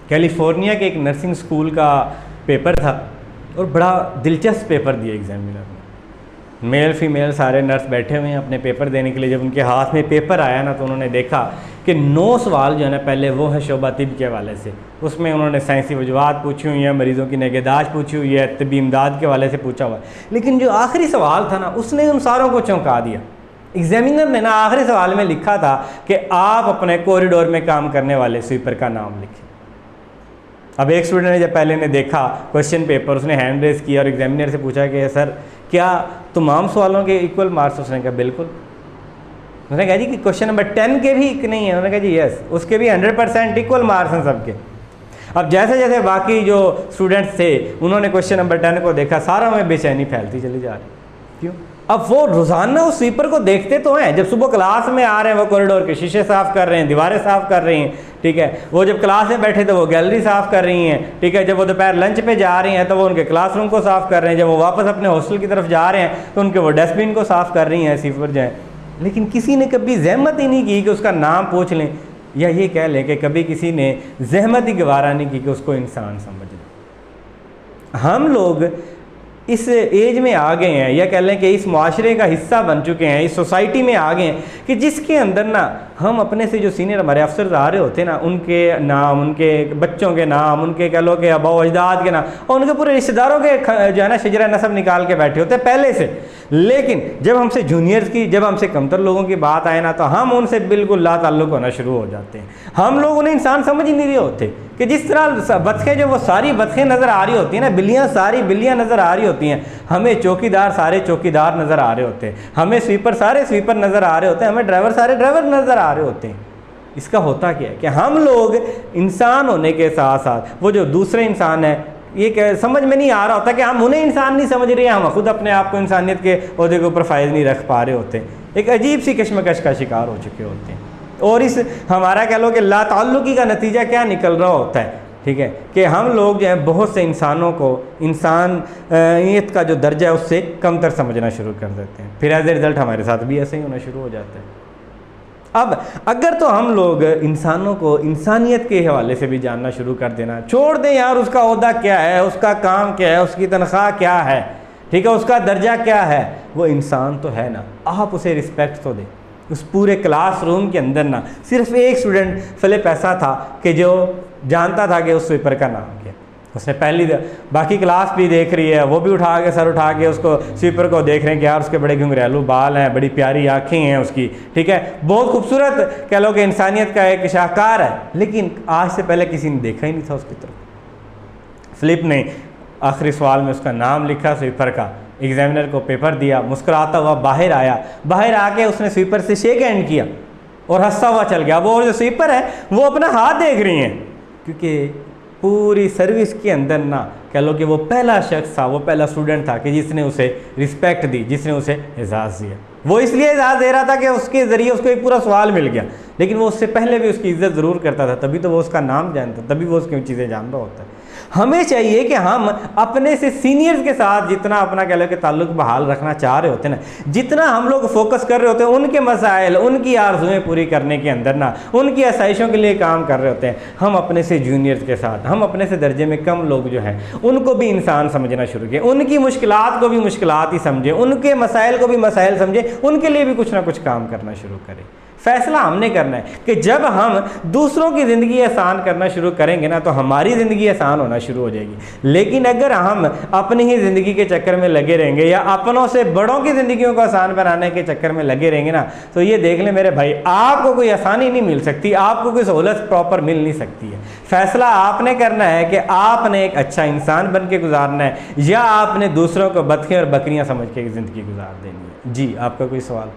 California کے ایک nursing school کا پیپر تھا اور بڑا دلچسپ پیپر دیا ایگزامینر نے. میل فیمیل سارے نرس بیٹھے ہوئے ہیں اپنے پیپر دینے کے لیے. جب ان کے ہاتھ میں پیپر آیا نا تو انہوں نے دیکھا کہ 9 سوال جو ہے نا پہلے وہ ہے شعبہ طب کے حوالے سے. اس میں انہوں نے سائنسی وجوہات پوچھی ہوئی ہیں, مریضوں کی نگہداشت پوچھی ہوئی ہے, طبی امداد کے حوالے سے پوچھا ہوا ہے. لیکن جو آخری سوال تھا نا اس نے ان ساروں کو چونکا دیا. ایگزامینر نے نا آخری سوال میں لکھا تھا کہ آپ اپنے کوریڈور میں کام کرنے والے سویپر کا نام لکھیں. اب ایک اسٹوڈنٹ نے جب پہلے نے دیکھا کویشچن پیپر, اس نے ہینڈ ریز کیا اور ایگزامینر سے پوچھا کہ سر کیا تمام سوالوں کے ایکول مارکس؟ اس نے کہا بالکل. اس نے کہا جی کہ کویشچن نمبر 10 کے بھی نہیں ہیں؟ انہوں نے کہا جی یس, اس کے بھی 100% ایکول مارکس ہیں سب کے. اب جیسے جیسے باقی جو اسٹوڈنٹس تھے انہوں نے کویشچن نمبر 10 کو دیکھا, ساروں میں بے چینی پھیلتی چلی جا رہی. کیوں؟ اب وہ روزانہ اس سویپر کو دیکھتے تو ہیں, جب صبح کلاس میں آ رہے ہیں وہ کوریڈور کے شیشے صاف کر رہے ہیں, دیواریں صاف کر رہی ہیں, ٹھیک ہے. وہ جب کلاس میں بیٹھے تو وہ گیلری صاف کر رہی ہیں, ٹھیک ہے. جب وہ دوپہر لنچ پہ جا رہی ہیں تو وہ ان کے کلاس روم کو صاف کر رہے ہیں. جب وہ واپس اپنے ہاسٹل کی طرف جا رہے ہیں تو ان کے وہ ڈسٹ بن کو صاف کر رہی ہیں سویپر جو ہیں. لیکن کسی نے کبھی زحمت ہی نہیں کی کہ اس کا نام پوچھ لیں, یا یہ کہہ لیں کہ کبھی کسی نے زحمت ہی گوارا نہیں کی کہ اس کو انسان سمجھ لیں. ہم لوگ اس ایج میں آ گئے ہیں, یا کہہ لیں کہ اس معاشرے کا حصہ بن چکے ہیں, اس سوسائٹی میں آ گئے ہیں کہ جس کے اندر نا ہم اپنے سے جو سینئر ہمارے افسر آ رہے ہوتے ہیں نا ان کے نام, ان کے بچوں کے نام, ان کے کہہ لو کہ آباء و اجداد کے نام, اور ان کے پورے رشتہ داروں کے جو ہے نا شجرہ نسب نکال کے بیٹھے ہوتے ہیں پہلے سے. لیکن جب ہم سے جونیئرز کی, جب ہم سے کمتر لوگوں کی بات آئے نا تو ہم ان سے بالکل لا تعلق ہونا شروع ہو جاتے ہیں. ہم لوگ انہیں انسان سمجھ ہی نہیں رہے ہوتے کہ جس طرح بطخیں جو وہ ساری بطخیں نظر آ رہی ہوتی ہیں نا, بلیاں ساری بلیاں نظر آ رہی ہوتی ہیں, ہمیں چوکیدار سارے چوکیدار نظر آ رہے ہوتے ہیں, ہمیں سویپر سارے سویپر نظر آ رہے ہوتے ہیں, ہمیں ڈرائیور سارے ڈرائیور نظر آ رہے ہوتے ہیں. اس کا ہوتا کیا ہے کہ ہم لوگ انسان ہونے کے ساتھ ساتھ وہ جو دوسرے انسان ہیں یہ سمجھ میں نہیں آ رہا ہوتا کہ ہم انہیں انسان نہیں سمجھ رہے ہیں, ہم خود اپنے آپ کو انسانیت کے عہدے کے اوپر فائز نہیں رکھ پا رہے ہوتے, ایک عجیب سی کشمکش کا شکار ہو چکے ہوتے ہیں. اور اس ہمارا کہہ لو کہ لا تعلقی کا نتیجہ کیا نکل رہا ہوتا ہے, ٹھیک ہے, کہ ہم لوگ جو ہیں بہت سے انسانوں کو انسانیت کا جو درجہ ہے اس سے کم تر سمجھنا شروع کر دیتے ہیں. پھر ایز اے رزلٹ ہمارے ساتھ بھی ایسے ہی ہونا شروع ہو جاتا ہے. اب اگر تو ہم لوگ انسانوں کو انسانیت کے حوالے سے بھی جاننا شروع کر دینا, چھوڑ دیں یار اس کا عہدہ کیا ہے, اس کا کام کیا ہے, اس کی تنخواہ کیا ہے, ٹھیک ہے, اس کا درجہ کیا ہے, وہ انسان تو ہے نا, آپ اسے رسپیکٹ تو دیں. اس پورے کلاس روم کے اندر نا صرف ایک اسٹوڈنٹ فلپ ایسا تھا کہ جو جانتا تھا کہ اس سویپر کا نام کیا. اس نے پہلی باقی کلاس بھی دیکھ رہی ہے, وہ بھی اٹھا کے سر اٹھا کے اس کو سویپر کو دیکھ رہے ہیں کہ یار اس کے بڑے گھنگریلو بال ہیں, بڑی پیاری آنکھیں ہیں اس کی, ٹھیک ہے, بہت خوبصورت کہہ لو کہ انسانیت کا ایک شاہکار ہے. لیکن آج سے پہلے کسی نے دیکھا ہی نہیں تھا اس کی طرف. فلپ نے آخری سوال میں اس کا نام لکھا سویپر کا, ایگزامینر کو پیپر دیا, مسکراتا ہوا باہر آیا. باہر آ کے اس نے سویپر سے شیک ہینڈ کیا اور ہنستا ہوا چل گیا. وہ جو سویپر ہے وہ اپنا ہاتھ دیکھ رہی ہیں, کیونکہ پوری سروس کے اندر نا کہہ لو کہ وہ پہلا شخص تھا, وہ پہلا اسٹوڈنٹ تھا کہ جس نے اسے رسپیکٹ دی, جس نے اسے اعزاز دیا. وہ اس لیے اعزاز دے رہا تھا کہ اس کے ذریعے اس کو ایک پورا سوال مل گیا, لیکن وہ اس سے پہلے بھی اس کی عزت ضرور کرتا تھا, تبھی تو وہ اس کا نام جانتا, تبھی وہ اس کی چیزیں جان رہا ہوتا ہے. ہمیں چاہیے کہ ہم اپنے سے سینئرز کے ساتھ جتنا اپنا کہہ لو کہ تعلق بحال رکھنا چاہ رہے ہوتے ہیں نا, جتنا ہم لوگ فوکس کر رہے ہوتے ہیں ان کے مسائل, ان کی آرزویں پوری کرنے کے اندر نا, ان کی آسائشوں کے لیے کام کر رہے ہوتے ہیں, ہم اپنے سے جونیئرز کے ساتھ, ہم اپنے سے درجے میں کم لوگ جو ہیں ان کو بھی انسان سمجھنا شروع کریں, ان کی مشکلات کو بھی مشکلات ہی سمجھیں, ان کے مسائل کو بھی مسائل سمجھیں, ان کے لیے بھی کچھ نہ کچھ کام کرنا شروع کریں. فیصلہ ہم نے کرنا ہے کہ جب ہم دوسروں کی زندگی آسان کرنا شروع کریں گے نا تو ہماری زندگی آسان ہونا شروع ہو جائے گی. لیکن اگر ہم اپنی ہی زندگی کے چکر میں لگے رہیں گے یا اپنوں سے بڑوں کی زندگیوں کو آسان بنانے کے چکر میں لگے رہیں گے نا, تو یہ دیکھ لیں میرے بھائی, آپ کو کوئی آسانی نہیں مل سکتی, آپ کو کوئی سہولت پراپر مل نہیں سکتی ہے. فیصلہ آپ نے کرنا ہے کہ آپ نے ایک اچھا انسان بن کے گزارنا ہے یا آپ نے دوسروں کو بطخیں اور بکریاں سمجھ کے زندگی گزار دینی ہے. جی آپ کا کوئی سوال؟